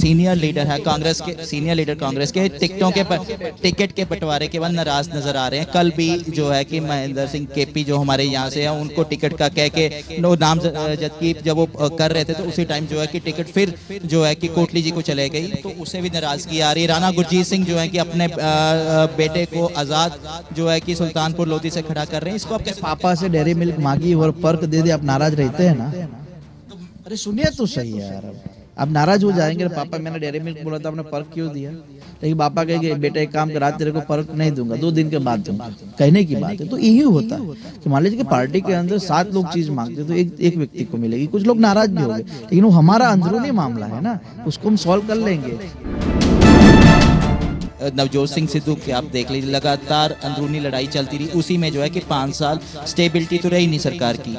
Senior leader है कांग्रेस के, senior leader Congress के टिकट के बंटवारे के बाद नाराज नजर आ रहे हैं। कल भी जो है कि महेंद्र सिंह केपी जो हमारे यहाँ से है उनको टिकट का कह के नाम जबकि जब वो कर रहे थे तो उसी टाइम जो है कि टिकट फिर जो है कि कोटली जी को चले गई, तो उससे भी नाराजगी आ रही है। राणा गुरजीत सिंह जो है कि अपने बेटे को आजाद जो है कि सुल्तानपुर लोधी से खड़ा कर रहे हैं, इसको आप पापा से डेयरी मिल्क मांगी और पर्क दे दे, आप नाराज रहते हैं ना? अरे सुनिए तो सही यार, आप नाराज हो जाएंगे, पापा मैंने डेयरी मिल्क बोला था, आपने पर्क क्यों दिया? लेकिन पापा कहेंगे बेटा एक काम कर, आज तेरे को पर्क नहीं दूंगा, 2 दिन के बाद दूंगा, कहने की बात है। तो यही होता है कि मान लीजिए कि पार्टी के अंदर 7 लोग चीज मांगते तो एक व्यक्ति को मिलेगी, कुछ लोग नाराज भी होंगे, लेकिन वो हमारा अंदरूनी मामला है ना, उसको हम सॉल्व कर लेंगे। नवजोत सिंह सिद्धू की आप देख लीजिए, लगातार अंदरूनी लड़ाई चलती रही, उसी में जो है कि 5 साल स्टेबिलिटी तो रही नहीं सरकार की।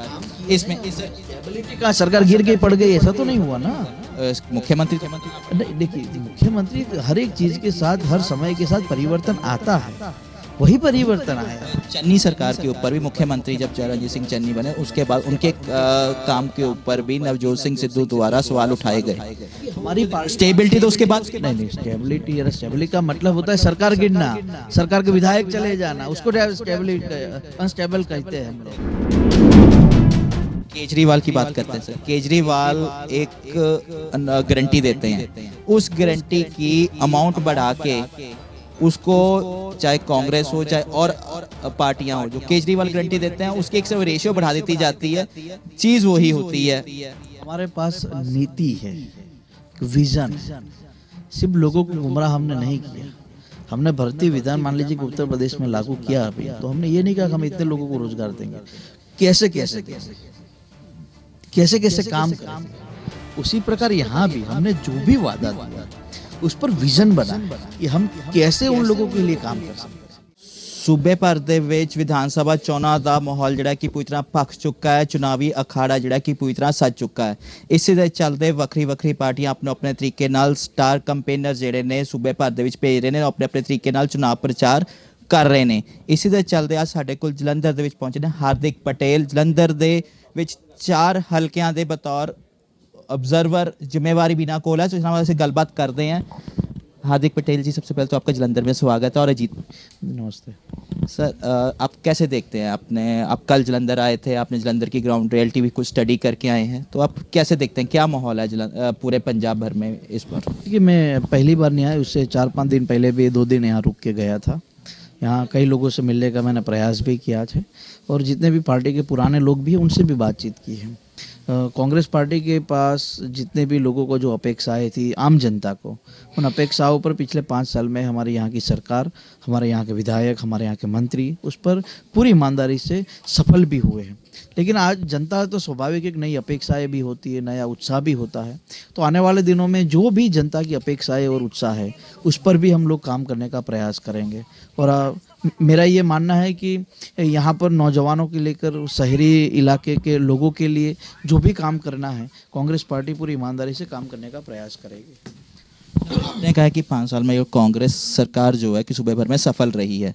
इसमें स्टेबिलिटी का सरकार गिर गई पड़ गई, ऐसा तो नहीं हुआ ना। मुख्यमंत्री देखिए, मुख्यमंत्री हर एक चीज के साथ, हर समय के साथ परिवर्तन आता है, वही परिवर्तन आया। चन्नी सरकार के ऊपर भी मुख्यमंत्री जब रणजीत सिंह चन्नी बने, उसके बाद उनके काम के ऊपर भी नवजोत सिंह सिद्धू द्वारा सवाल उठाए गए। हमारी स्टेबिलिटी तो उसके बाद नहीं, स्टेबिलिटी का मतलब होता है सरकार गिरना, सरकार के विधायक चले जाना, उसको अनस्टेबल कहते हैं हम लोग। केजरीवाल की बात करते हैं सर, केजरीवाल एक गारंटी देते हैं, उस गारंटी की अमाउंट बढ़ा के उसको चाहे कांग्रेस हो चाहे और पार्टियां हो, जो केजरीवाल गारंटी देते हैं उसकी एक रेशियो बढ़ा देती जाती है, चीज वही होती है। हमारे पास नीति है, विजन है, सिर्फ लोगों को गुमराह हमने नहीं किया। हमने भर्ती विधान मान लीजिए कि उत्तर प्रदेश में लागू किया अभी, तो हमने ये नहीं कहा कि हम इतने लोगों को रोजगार देंगे, कैसे कैसे काम करें। उसी प्रकार यहाँ भी हमने जो भी वादा दिया उस पर विजन बना कि हम कैसे उन लोगों के लिए काम कर सकते हैं। सूबे भर दे विच विधान सभा चोणां दा माहौल जिहड़ा कि पूरी तरह पक चुका है, चुनावी अखाड़ा जिहड़ा कि पूरी तरह सज चुका है। इस दे चलदे वक्री पार्टियां अपने अपने तरीके नाल स्टार कंपेनर जिहड़े ने सूबे भर दे विच भेज रहे ने, अपने अपने तरीके नाल चुनाव प्रचार कर रहे ने। इसी दे चलदे आज साडे कोल जलंधर दे विच पहुंचे ने हार्दिक पटेल, जलंधर दे विच 4 हलकियां दे बतौर ऑब्जर्वर जिम्मेवारी बिना कोल है, तो इसलिए से गलबात करते हैं। हार्दिक पटेल जी, सबसे पहले तो आपका जलंधर में स्वागत है। और अजीत नमस्ते सर, आप कैसे देखते हैं, आप कल जलंधर आए थे, आपने जलंधर की ग्राउंड रियलिटी भी कुछ स्टडी करके आए हैं, तो आप कैसे देखते हैं, क्या माहौल है पूरे पंजाब भर में इस पर? देखिए, मैं पहली बार नहीं आया, उससे 4-5 दिन पहले भी 2 दिन यहाँ रुक के गया था। यहाँ कई लोगों से मिलने का मैंने प्रयास भी किया है और जितने भी पार्टी के पुराने लोग भी हैं उनसे भी बातचीत की है। कांग्रेस पार्टी के पास जितने भी लोगों को जो अपेक्षाएं थी आम जनता को, उन अपेक्षाओं पर पिछले 5 साल में हमारे यहाँ की सरकार, हमारे यहाँ के विधायक, हमारे यहाँ के मंत्री उस पर पूरी ईमानदारी से सफल भी हुए हैं। लेकिन आज जनता तो स्वाभाविक एक नई अपेक्षाएं भी होती है, नया उत्साह भी होता है। तो आने वाले दिनों में जो भी जनता की अपेक्षाएं और उत्साह है उस पर भी हम लोग काम करने का प्रयास करेंगे। और मेरा ये मानना है कि यहाँ पर नौजवानों के लेकर शहरी इलाके के लोगों के लिए जो भी काम करना है, कांग्रेस पार्टी पूरी ईमानदारी से काम करने का प्रयास करेगी। आपने कहा कि 5 साल में कांग्रेस सरकार जो है कि सूबे भर में सफल रही है।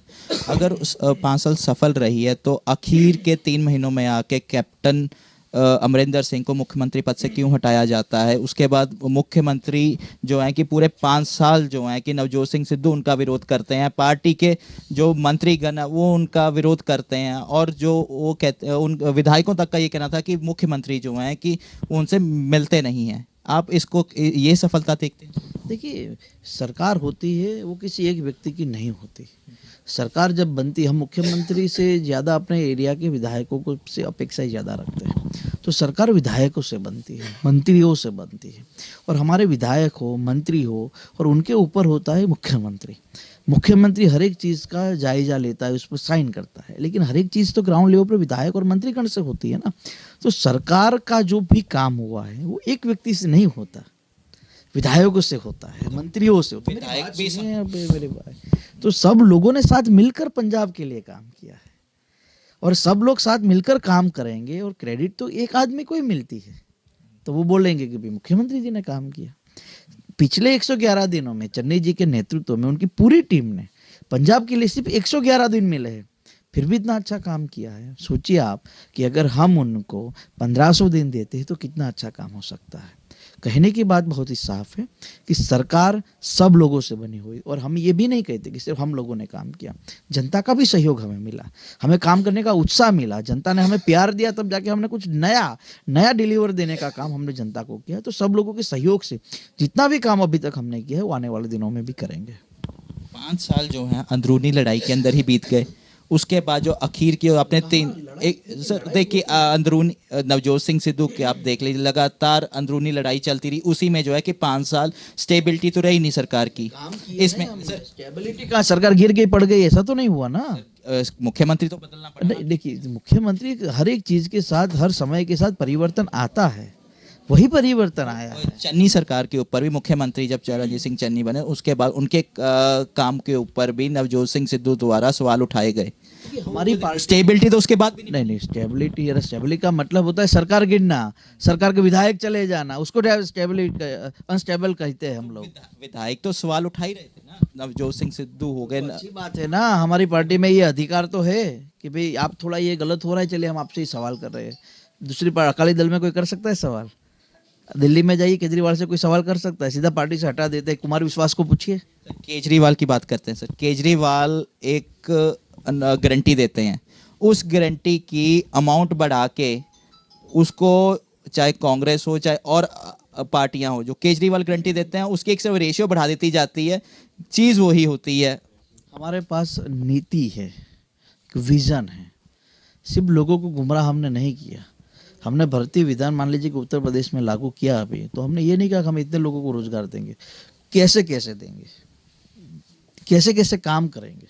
अगर उस 5 साल सफल रही है तो आखिर के 3 महीनों में आके कैप्टन अमरिंदर सिंह को मुख्यमंत्री पद से क्यों हटाया जाता है? उसके बाद मुख्यमंत्री जो है कि पूरे 5 साल जो है कि नवजोत सिंह सिद्धू उनका विरोध करते हैं, पार्टी के जो मंत्रीगण है वो उनका विरोध करते हैं, और जो वो कहते उन विधायकों तक का ये कहना था कि मुख्यमंत्री जो हैं कि उनसे मिलते नहीं हैं। आप इसको ये सफलता देखते हैं? देखिए, सरकार होती है वो किसी एक व्यक्ति की नहीं होती। सरकार जब बनती, हम मुख्यमंत्री से ज़्यादा अपने एरिया के विधायकों को से अपेक्षा ज़्यादा रखते हैं। तो सरकार विधायकों से बनती है, मंत्रियों से बनती है, और हमारे विधायक हो, मंत्री हो, और उनके ऊपर होता है मुख्यमंत्री। मुख्यमंत्री हर एक चीज़ का जायजा लेता है, उस पर साइन करता है, लेकिन हर एक चीज़ तो ग्राउंड लेवल पर विधायक और मंत्रीगण से होती है ना। तो सरकार का जो भी काम हुआ है वो एक व्यक्ति से नहीं होता, विधायकों से होता है, मंत्रियों से होता है। विधायक भी मेरे भाई, तो सब लोगों ने साथ मिलकर पंजाब के लिए काम किया है, और सब लोग साथ मिलकर काम करेंगे, और क्रेडिट तो एक आदमी को ही मिलती है। तो वो बोलेंगे कि भाई मुख्यमंत्री जी ने काम किया। पिछले 111 दिनों में चन्नी जी के नेतृत्व में उनकी पूरी टीम ने पंजाब के लिए सिर्फ 111 दिन मिले हैं, फिर भी इतना अच्छा काम किया है। सोचिए आप कि अगर हम उनको 1500 दिन देते हैं तो कितना अच्छा काम हो सकता है। कहने की बात बहुत ही साफ है कि सरकार सब लोगों से बनी हुई, और हम ये भी नहीं कहते कि सिर्फ हम लोगों ने काम किया, जनता का भी सहयोग हमें मिला, हमें काम करने का उत्साह मिला, जनता ने हमें प्यार दिया, तब जाके हमने कुछ नया नया डिलीवर देने का काम हमने जनता को किया। तो सब लोगों के सहयोग से जितना भी काम अभी तक हमने किया है वो आने वाले दिनों में भी करेंगे। 5 साल जो है अंदरूनी लड़ाई के अंदर ही बीत गए। उसके बाद जो आखिर की आपने एक सर देखिए अंदरूनी नवजोत सिंह सिद्धू के आप देख लीजिए, लगातार अंदरूनी लड़ाई चलती रही, उसी में जो है कि 5 साल स्टेबिलिटी तो रही नहीं सरकार की। इसमें स्टेबिलिटी का सरकार गिर गई पड़ गई, ऐसा तो नहीं हुआ ना। मुख्यमंत्री तो बदलना पड़ा। देखिए, मुख्यमंत्री हर एक चीज के साथ हर समय के साथ परिवर्तन आता है, वही परिवर्तन आया है। चन्नी सरकार के ऊपर भी मुख्यमंत्री जब रणजीत सिंह चन्नी बने उसके बाद उनके काम के ऊपर भी नवजोत सिंह सिद्धू द्वारा सवाल उठाए गए। हमारी स्टेबिलिटी तो उसके बाद भी नहीं, स्टेबिलिटी का मतलब होता है सरकार गिरना, सरकार के विधायक चले जाना, उसको स्टेबिलिटी अनस्टेबल कहते हैं हम लोग। विधायक तो सवाल उठा ही रहे थे ना, नवजोत सिंह सिद्धू हो गए। अच्छी बात है ना, हमारी पार्टी में ये अधिकार तो है कि भाई आप थोड़ा ये गलत हो रहा है, चलिए हम आपसे ही सवाल कर रहे हैं। दूसरी अकाली दल में कोई कर सकता है सवाल? दिल्ली में जाइए, केजरीवाल से कोई सवाल कर सकता है? सीधा पार्टी से हटा देते हैं। कुमार विश्वास को पूछिए। केजरीवाल की बात करते हैं सर। केजरीवाल एक गारंटी देते हैं, उस गारंटी की अमाउंट बढ़ा के उसको, चाहे कांग्रेस हो चाहे और पार्टियां हो, जो केजरीवाल गारंटी देते हैं उसकी एक सब रेशियो बढ़ा देती जाती है, चीज़ वही होती है। हमारे पास नीति है, विजन है, सिर्फ लोगों को गुमराह हमने नहीं किया। हमने भारतीय विधान मान लीजिए कि उत्तर प्रदेश में लागू किया अभी, तो हमने ये नहीं कहा कि हम इतने लोगों को रोजगार देंगे, कैसे कैसे देंगे, कैसे कैसे काम करेंगे।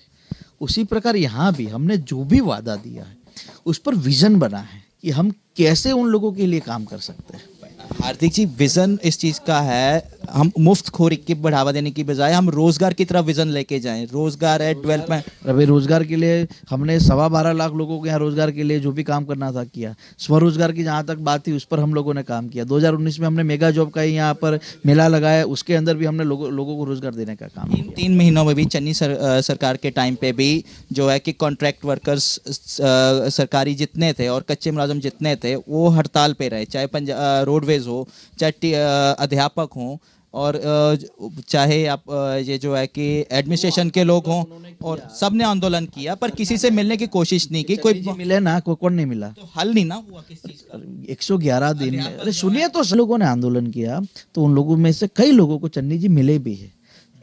उसी प्रकार यहाँ भी हमने जो भी वादा दिया है उस पर विजन बना है कि हम कैसे उन लोगों के लिए काम कर सकते हैं। हार्दिक जी, विजन इस चीज़ का है, हम मुफ्तखोरी की बढ़ावा देने की बजाय हम रोजगार की तरफ विजन लेके जाएं। रोजगार है, डेवलपमेंट। अभी रोजगार के लिए हमने 12.25 लाख लोगों के यहाँ रोजगार के लिए जो भी काम करना था किया। स्वरोजगार की जहाँ तक बात थी उस पर हम लोगों ने काम किया। 2019 में हमने मेगा जॉब का यहाँ पर मेला लगाया, उसके अंदर भी हमने लोगों को रोजगार देने का काम किया। 3 महीनों में भी चन्नी सरकार के टाइम पे भी जो है कि कॉन्ट्रैक्ट वर्कर्स सरकारी जितने थे और कच्चे मुलाजिम जितने थे वो हड़ताल पे रहे, चाहे रोडवेज हो, चाहे अध्यापक हों, और चाहे आप ये जो है कि एडमिनिस्ट्रेशन के लोग हों, और सब ने आंदोलन किया पर किसी से मिलने की कोशिश नहीं की। कोई मिले ना, कौन नहीं मिला? तो हल नहीं ना हुआ किस चीज का। 111 दिन में, अरे सुनिए तो, लोगों ने आंदोलन किया तो उन लोगों में से कई लोगों को चन्नी जी मिले भी है।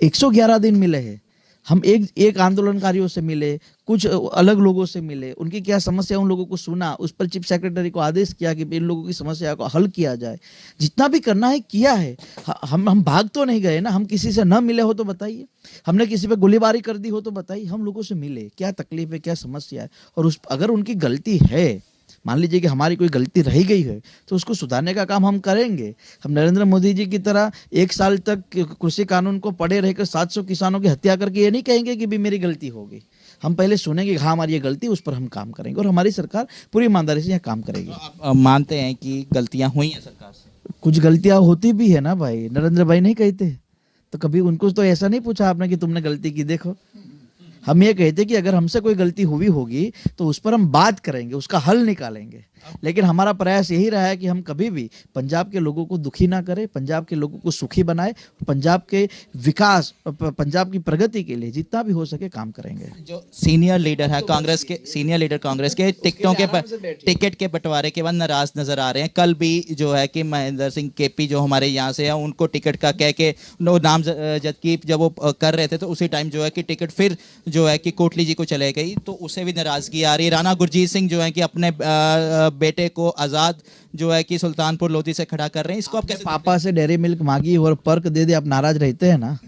111 दिन मिले हैं। हम एक आंदोलनकारियों से मिले, कुछ अलग लोगों से मिले, उनकी क्या समस्या उन लोगों को सुना, उस पर चीफ सेक्रेटरी को आदेश किया कि इन लोगों की समस्या को हल किया जाए। जितना भी करना है किया है। हम भाग तो नहीं गए ना। हम किसी से न मिले हो तो बताइए, हमने किसी पे गोलीबारी कर दी हो तो बताइए। हम लोगों से मिले, क्या तकलीफ है, क्या समस्या है, और अगर उनकी गलती है, मान लीजिए कि हमारी कोई गलती रह गई है, तो उसको सुधारने का काम हम करेंगे। हम नरेंद्र मोदी जी की तरह 1 साल तक कृषि कानून को पढ़े रहकर 700 किसानों की हत्या करके ये नहीं कहेंगे कि भी मेरी गलती हो गई। हम पहले सुनेंगे हाँ हमारी ये गलती, उस पर हम काम करेंगे, और हमारी सरकार पूरी ईमानदारी से यहाँ काम करेगी। तो आप मानते हैं कि गलतियां हुई हैं सरकार से? कुछ गलतियां होती भी है ना भाई, नरेंद्र भाई नहीं कहते? तो कभी उनको तो ऐसा नहीं पूछा आपने कि तुमने गलती की? देखो, हम ये कहते कि अगर हमसे कोई गलती हुई होगी तो उस पर हम बात करेंगे, उसका हल निकालेंगे। लेकिन हमारा प्रयास यही रहा है कि हम कभी भी पंजाब के लोगों को दुखी ना करें, पंजाब के लोगों को सुखी बनाए, पंजाब के विकास, पंजाब की प्रगति के लिए जितना भी हो सके काम करेंगे। जो सीनियर लीडर है कांग्रेस के, टिकट के बंटवारे के बाद नाराज नजर आ रहे हैं। कल भी जो है कि महेंद्र सिंह केपी जो हमारे यहाँ से है, उनको टिकट का कह के नाम जबकि जब वो कर रहे थे तो उसी टाइम जो है कि टिकट फिर जो है कि कोटली जी को चले गई, तो उससे भी नाराजगी आ रही है। राणा गुरजीत सिंह जो है कि अपने बेटे को आजाद जो है कि सुल्तानपुर लोधी से खड़ा कर रहे हैं, इसको आप कैसे? पापा से डेयरी मिल्क मांगी और पर्क दे दे, आप नाराज रहते हैं ना?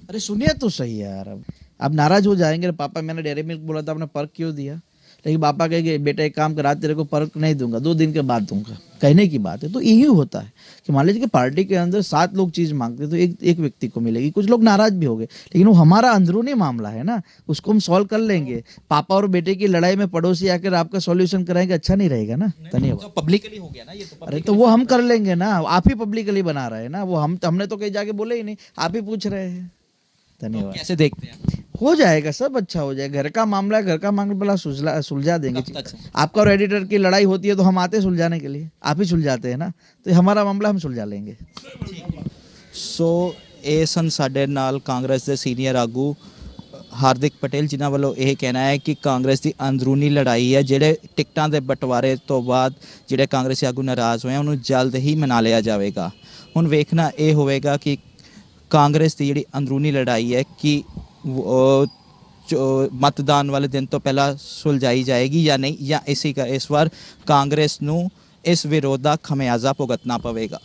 अरे सुनिए तो सही है यार, अब आप नाराज हो जाएंगे। पापा मैंने डेयरी मिल्क बोला था, आपने पर्क क्यों दिया? लेकिन पापा कहेंगे बेटा एक काम करा, तेरे को पर्क नहीं दूंगा, 2 दिन के बाद दूंगा। कहने की बात है। तो यही होता है कि मान लीजिए कि पार्टी के अंदर 7 लोग चीज मांगते तो एक व्यक्ति को मिलेगी। कुछ लोग नाराज भी हो गए, लेकिन वो हमारा अंदरूनी मामला है ना, उसको हम सॉल्व कर लेंगे। पापा और बेटे की लड़ाई में पड़ोसी आकर आपका सॉल्यूशन कराएंगे, अच्छा नहीं रहेगा ना। धन्यवाद। पब्लिकली हो गया ना ये तो। अरे तो वो हम कर लेंगे ना, आप ही पब्लिकली बना रहे हैं ना। वो हमने तो कहीं जाके बोले ही नहीं, आप ही पूछ रहे हैं। धन्यवाद। कैसे देखते हैं? हो जाएगा, सब अच्छा हो जाएगा। घर का मामला है, घर का मामला सुलझा देंगे। कब तक सर? आपका और एडिटर की लड़ाई होती है तो हम आते सुलझाने के लिए, आप ही सुलझाते हैं ना, तो हमारा मामला हम सुलझा लेंगे। ਸੋ ਇਹ ਸਨ ਸਾਡੇ ਨਾਲ ਕਾਂਗਰਸ ਦੇ ਸੀਨੀਅਰ ਆਗੂ ਹਾਰਦਿਕ ਪਟੇਲ, ਜਿਨ੍ਹਾਂ ਵੱਲੋਂ ਇਹ ਕਹਿਣਾ ਹੈ ਕਿ ਕਾਂਗਰਸ ਦੀ ਅੰਦਰੂਨੀ ਲੜਾਈ ਹੈ, ਜਿਹੜੇ ਟਿਕਟਾਂ ਦੇ ਬਟਵਾਰੇ ਤੋਂ ਬਾਅਦ ਜਿਹੜੇ ਕਾਂਗਰਸੀ ਆਗੂ ਨਾਰਾਜ਼ ਹੋਏ ਉਹਨੂੰ ਜਲਦ ਹੀ ਮਨਾ ਲਿਆ ਜਾਵੇਗਾ। ਹੁਣ ਵੇਖਣਾ ਇਹ ਹੋਵੇਗਾ ਕਿ ਕਾਂਗਰਸ ਦੀ ਜਿਹੜੀ ਅੰਦਰੂਨੀ ਲੜਾਈ ਹੈ ਕਿ मतदान वाले दिन तो पहला सुलझाई जाएगी या नहीं, या इस बार कांग्रेस नू इस विरोध का खमियाजा भुगतना पवेगा।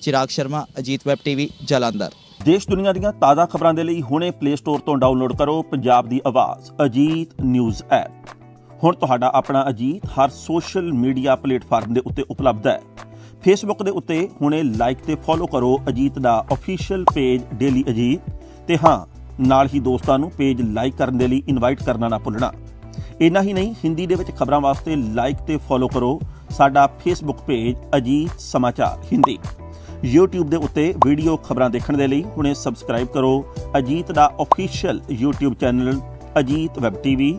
चिराग शर्मा, अजीत वैब टीवी, जलंधर। देश दुनिया ਦੀਆਂ ਤਾਜ਼ਾ ਖਬਰਾਂ ਦੇ ਲਈ ਹੁਣੇ ਪਲੇ ਸਟੋਰ ਤੋਂ ਡਾਊਨਲੋਡ ਕਰੋ ਪੰਜਾਬ ਦੀ ਆਵਾਜ਼ ਅਜੀਤ ਨਿਊਜ਼ ਐਪ। ਹੁਣ ਤੁਹਾਡਾ ਆਪਣਾ ਅਜੀਤ ਹਰ ਸੋਸ਼ਲ ਮੀਡੀਆ ਪਲੇਟਫਾਰਮ ਦੇ ਉੱਤੇ ਉਪਲਬਧ ਹੈ। ਫੇਸਬੁੱਕ ਦੇ ਉੱਤੇ ਹੁਣੇ ਲਾਈਕ ਤੇ ਫੋਲੋ ਕਰੋ ਅਜੀਤ ਦਾ ਅਫੀਸ਼ੀਅਲ ਪੇਜ ਡੇਲੀ ਅਜੀਤ, ਤੇ ਹਾਂ ਨਾਲ ਹੀ ਦੋਸਤਾਂ ਨੂੰ ਪੇਜ ਲਾਈਕ ਕਰਨ ਦੇ ਲਈ ਇਨਵਾਈਟ ਕਰਨਾ ਨਾ ਭੁੱਲਣਾ। ਇੰਨਾ ਹੀ ਨਹੀਂ, ਹਿੰਦੀ ਦੇ ਵਿੱਚ ਖਬਰਾਂ ਵਾਸਤੇ ਲਾਈਕ ਤੇ ਫੋਲੋ ਕਰੋ ਸਾਡਾ ਫੇਸਬੁੱਕ ਪੇਜ ਅਜੀਤ ਸਮਾਚਾਰ ਹਿੰਦੀ। YouTube ਦੇ ਉੱਤੇ ਵੀਡੀਓ ਖਬਰਾਂ ਦੇਖਣ ਦੇ ਲਈ ਹੁਣੇ ਸਬਸਕ੍ਰਾਈਬ ਕਰੋ ਅਜੀਤ ਦਾ official YouTube channel Ajit web TV.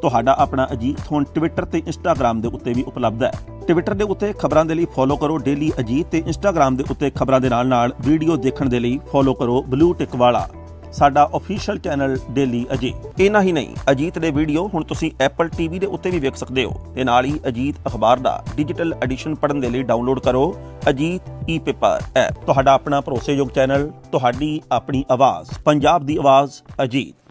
ਤੁਹਾਡਾ ਆਪਣਾ ਅਜੀਤ ਹੁਣ ਟਵਿੱਟਰ ਤੇ ਇੰਸਟਾਗ੍ਰਾਮ ਦੇ ਉੱਤੇ ਵੀ ਉਪਲਬਧ ਹੈ। ਟਵਿੱਟਰ ਦੇ ਉੱਤੇ ਖਬਰਾਂ ਦੇ ਲਈ ਫੋਲੋ ਕਰੋ ਡੇਲੀ ਅਜੀਤ, ਤੇ ਇੰਸਟਾਗ੍ਰਾਮ ਦੇ ਉੱਤੇ ਖਬਰਾਂ ਦੇ ਨਾਲ ਵੀਡੀਓ ਦੇਖਣ ਦੇ ਲਈ ਫੋਲੋ ਕਰੋ ਬਲੂ ਟਿਕ ਵਾਲਾ ਸਾਡਾ ਅਫੀਸ਼ੀਅਲ ਚੈਨਲ ਡੇਲੀ ਅਜੀਤ। ਇੰਨਾ ਹੀ ਨਹੀਂ, ਅਜੀਤ ਦੇ ਵੀਡੀਓ ਹੁਣ ਤੁਸੀਂ ਐਪਲ ਟੀਵੀ ਦੇ ਉੱਤੇ ਵੀ ਵੇਖ ਸਕਦੇ ਹੋ, ਤੇ ਨਾਲ ਹੀ ਅਜੀਤ ਅਖਬਾਰ ਦਾ ਡਿਜੀਟਲ ਐਡੀਸ਼ਨ ਪੜ੍ਹਨ ਦੇ ਲਈ ਡਾਊਨਲੋਡ ਕਰੋ ਅਜੀਤ ਈ-ਪੇਪਰ ਐਪ। ਤੁਹਾਡਾ ਆਪਣਾ ਭਰੋਸੇਯੋਗ ਚੈਨਲ, ਤੁਹਾਡੀ ਆਪਣੀ ਆਵਾਜ਼, ਪੰਜਾਬ ਦੀ ਆਵਾਜ਼ ਅਜੀਤ।